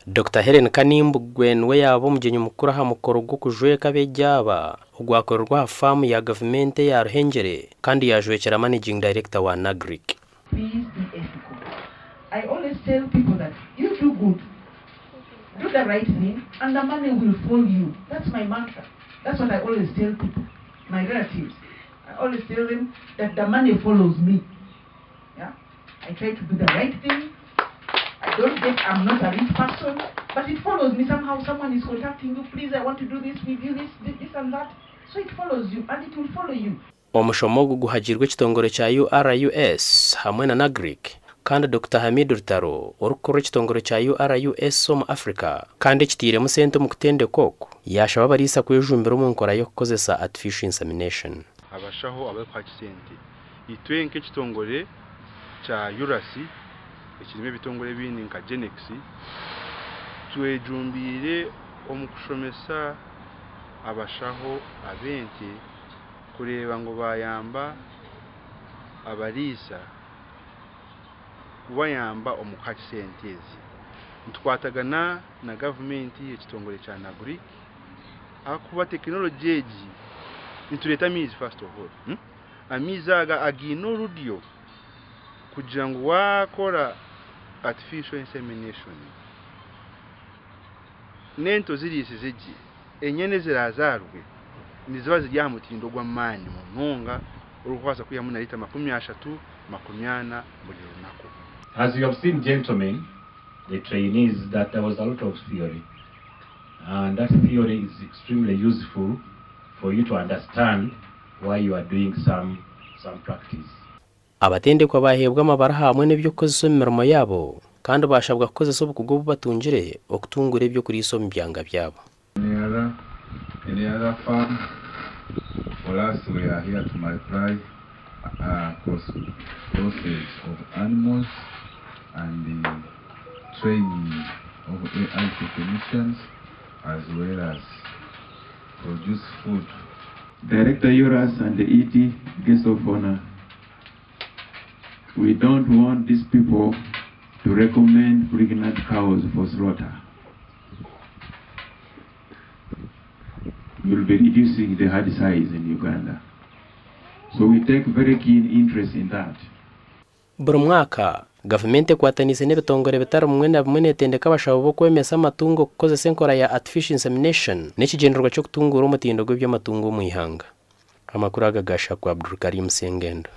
Dr. Helen Kanimbugwe we yabo mugenyi mukuru aha mukoro gwo kujweka bejyaba ugwakorerwa famu ya government ya Ruhengeri kandi yajwekera managing director wa Nagric. Please be ethical. I always tell people that you do good, do the right thing, and the money will follow you. That's my mantra. That's what I always tell people, my relatives. I always tell them that the money follows me. Yeah, I try to do the right thing. I'm not a rich person, but it follows me somehow. Someone is contacting you, please, I want to do this with you, this and that. So it follows you, and it will follow you. Omushomo guhagirwe kitongore cha URUS hamwe na Nagric kandi Dr. Hamid Rutaro orukoro kitongore cha URUS som Africa kandi kitire mu sente mu kutende koko yashaba barisa kwejumbira mu nkora yo kukozesa artificial insemination. Abashaho abakwa kisente itwenke kitongore cha URUS ekirime bitongore bindi nka Genex twejumbire omukushomesa abashaho abente kureba ngo bayamba abarisa bayamba omukati sentezi ntwatagana na government y'ekitongole cya Nagric akuba technology eji nituleta mizi first of all amizaga agino rudio kugira ngo wakora artificial insemination nento zirisi ziji enyene zirazarwe niziba zijya mutindo gwa mani mu ntunga urukwasa kuyamuna lita 30 makunyana muri runako. As you have seen, gentlemen, the trainees, that there was a lot of theory, and that theory is extremely useful for you to understand why you are doing some practice. Abatendekwa bahebwa amabara hamwe n'ibyo kozesa imirimo yabo kandi bashabwa kozesa ubukugwo batungire okutungura ibyo kuri iso mbyanga byabo. Any other farm, for us we are here to multiply process of animals and the training of AI technicians as well as produce food. Director URUS and the ET, guest of honor, we don't want these people to recommend pregnant cows for slaughter. We will be reducing the herd size in Uganda. So we take very keen interest in that. Buri mwaka government kwatanise n'ebitongore bitaro mwenda bimwe netendeka bashabo bo kwemesa amatungo kukozesa enkora ya artificial insemination n'ekigenderwa cyo kutungura umutindo gw'ibyo amatungo mu ihanga. Amakuru agagasha kwa Abdul Karim Sengendo.